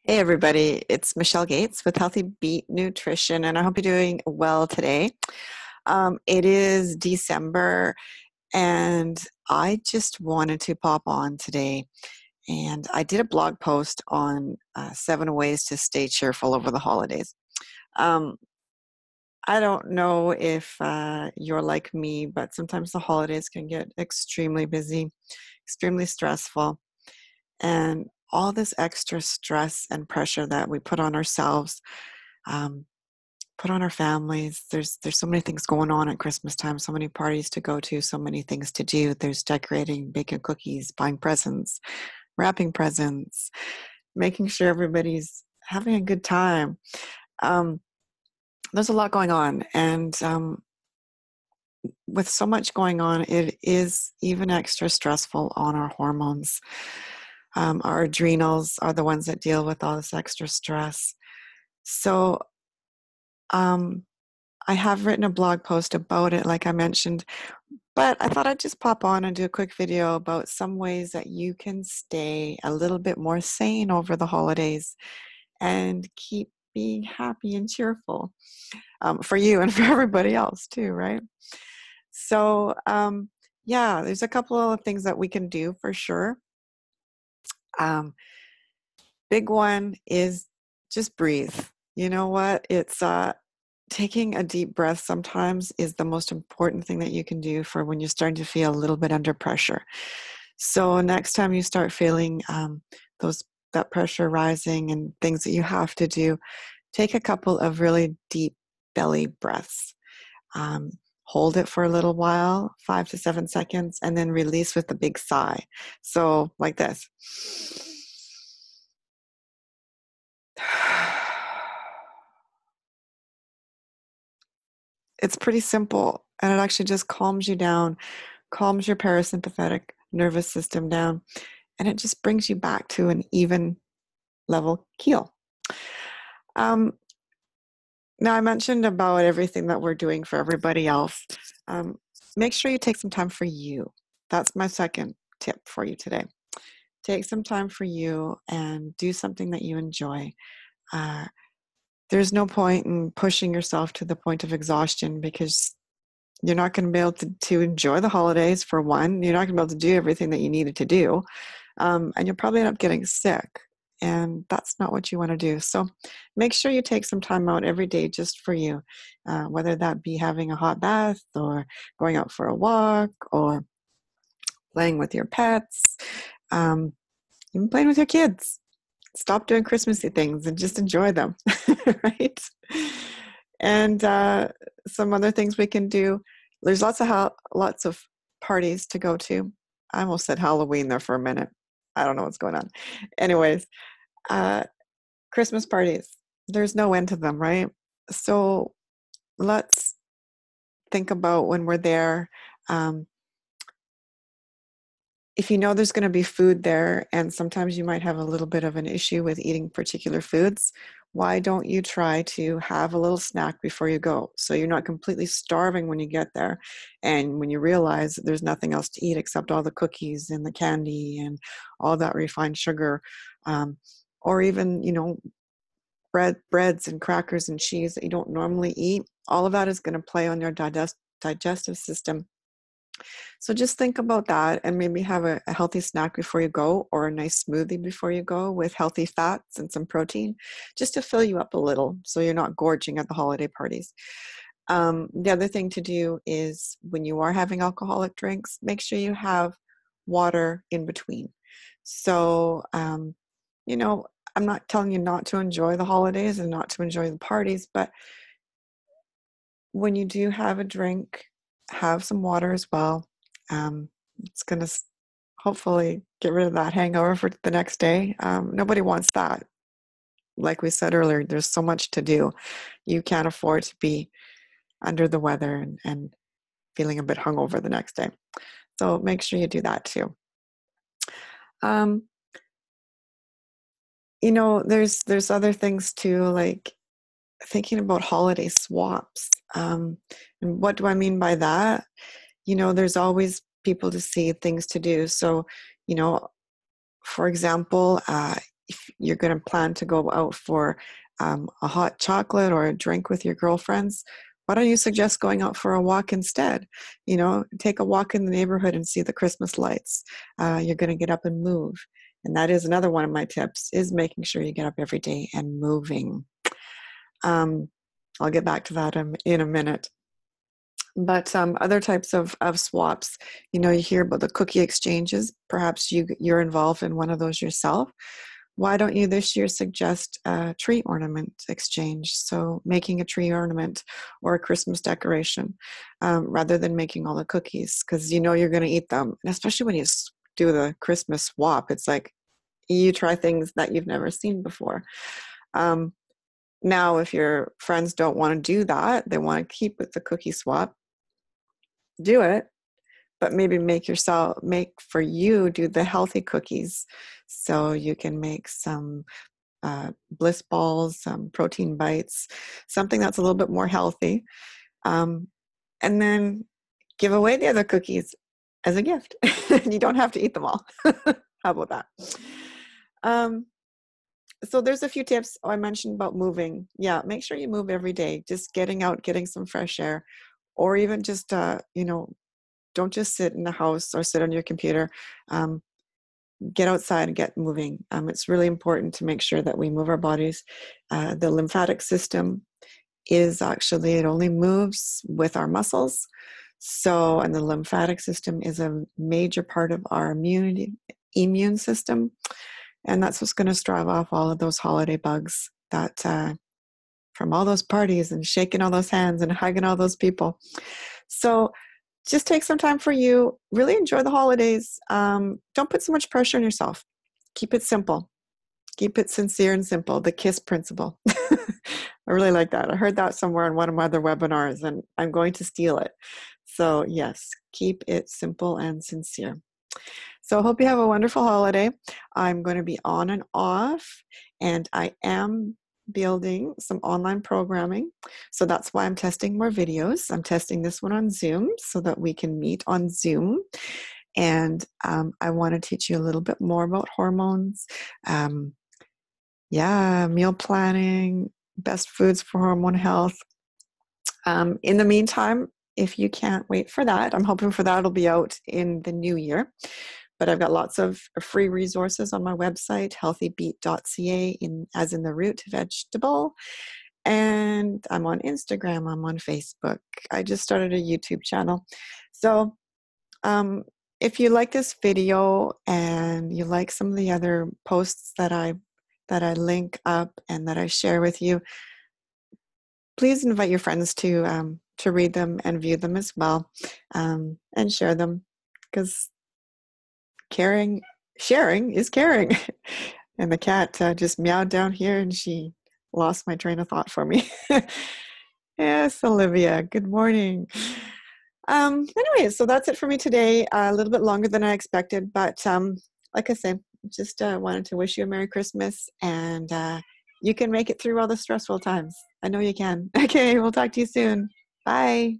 Hey everybody, it's Michelle Gates with Healthy Beat Nutrition, and I hope you're doing well today. It is December, and I just wanted to pop on today. And I did a blog post on 7 ways to stay cheerful over the holidays. Um, I don't know if you're like me, but sometimes the holidays can get extremely busy, extremely stressful, and all this extra stress and pressure that we put on ourselves, um, put on our families. There's so many things going on at Christmas time, so many parties to go to, so many things to do. There's decorating, baking cookies, buying presents, wrapping presents, making sure everybody's having a good time. Um, there's a lot going on, and with so much going on, it is even extra stressful on our hormones. Our adrenals are the ones that deal with all this extra stress. So, um, I have written a blog post about it, like I mentioned, but I thought I'd just pop on and do a quick video about some ways that you can stay a little bit more sane over the holidays and keep being happy and cheerful, for you and for everybody else too, right? So, yeah, there's a couple of things that we can do for sure. Um, Big one is just breathe. You know what? It's taking a deep breath sometimes is the most important thing that you can do for when you're starting to feel a little bit under pressure. So next time you start feeling those that pressure rising and things that you have to do, take a couple of really deep belly breaths. Um, Hold it for a little while, 5 to 7 seconds, and then release with a big sigh. So like this. It's pretty simple, and it actually just calms you down, calms your parasympathetic nervous system down, and it just brings you back to an even level keel. Um, Now, I mentioned about everything that we're doing for everybody else. Um, Make sure you take some time for you. That's my second tip for you today. Take some time for you and do something that you enjoy. Uh, there's no point in pushing yourself to the point of exhaustion because you're not going to be able to enjoy the holidays for one. You're not going to be able to do everything that you needed to do. And you'll probably end up getting sick. And that's not what you want to do. So make sure you take some time out every day just for you, whether that be having a hot bath or going out for a walk or playing with your pets, um, even playing with your kids. Stop doing Christmassy things and just enjoy them, right? And some other things we can do. There's lots of parties to go to. I almost said Halloween there for a minute. I don't know what's going on. Anyways, uh, Christmas parties. There's no end to them, right? So let's think about when we're there. Um, if you know there's going to be food there, and sometimes you might have a little bit of an issue with eating particular foods, why don't you try to have a little snack before you go so you're not completely starving when you get there, and when you realize that there's nothing else to eat except all the cookies and the candy and all that refined sugar, um, or even breads and crackers and cheese that you don't normally eat. All of that is going to play on your digestive system. So just think about that and maybe have a healthy snack before you go, or a nice smoothie before you go with healthy fats and some protein, just to fill you up a little so you're not gorging at the holiday parties. The other thing to do is when you are having alcoholic drinks, make sure you have water in between. So, you know, I'm not telling you not to enjoy the holidays and not to enjoy the parties, but when you do have a drink, have some water as well. It's going to hopefully get rid of that hangover for the next day. Nobody wants that. Like we said earlier, there's so much to do. You can't afford to be under the weather and feeling a bit hungover the next day. So make sure you do that too. Um, there's other things too, like thinking about holiday swaps. And what do I mean by that? There's always people to see, things to do. So, you know, for example, if you're going to plan to go out for a hot chocolate or a drink with your girlfriends, why don't you suggest going out for a walk instead? Take a walk in the neighborhood and see the Christmas lights. You're going to get up and move. And that is another one of my tips, is making sure you get up every day and moving. I'll get back to that in a minute. But other types of swaps, you hear about the cookie exchanges. Perhaps you're involved in one of those yourself. Why don't you this year suggest a tree ornament exchange? So making a tree ornament or a Christmas decoration rather than making all the cookies, because you're going to eat them. And especially when you do the Christmas swap, it's like you try things that you've never seen before. Now, if your friends don't want to do that, they want to keep with the cookie swap, do it. But maybe do the healthy cookies. So you can make some bliss balls, some protein bites, something that's a little bit more healthy. And then give away the other cookies as a gift. You don't have to eat them all. How about that? So there's a few tips I mentioned about moving. Yeah, make sure you move every day. Just getting out, getting some fresh air, or even just, don't just sit in the house or sit on your computer. Get outside and get moving. It's really important to make sure that we move our bodies. The lymphatic system it only moves with our muscles. And the lymphatic system is a major part of our immune system. And that's what's going to strive off all of those holiday bugs that from all those parties and shaking all those hands and hugging all those people. So just take some time for you. Really enjoy the holidays. Don't put so much pressure on yourself. Keep it simple. Keep it sincere and simple. The KISS principle. I really like that. I heard that somewhere in one of my other webinars, and I'm going to steal it. So yes, keep it simple and sincere. So I hope you have a wonderful holiday. I'm going to be on and off, and I am building some online programming. So that's why I'm testing more videos. I'm testing this one on Zoom so that we can meet on Zoom. And I want to teach you a little bit more about hormones. Meal planning, best foods for hormone health. In the meantime, if you can't wait for that, I'm hoping for that. It'll be out in the new year. But I've got lots of free resources on my website, healthybeet.ca, as in the root vegetable. And I'm on Instagram. I'm on Facebook. I just started a YouTube channel. So if you like this video and you like some of the other posts that I link up and that I share with you, please invite your friends to read them and view them as well, and share them, because sharing is caring. And the cat just meowed down here, and she lost my train of thought for me. Yes, Olivia, good morning. Anyway, so that's it for me today. A little bit longer than I expected, but like I said, just wanted to wish you a Merry Christmas, and you can make it through all the stressful times. I know you can. Okay, we'll talk to you soon. Bye.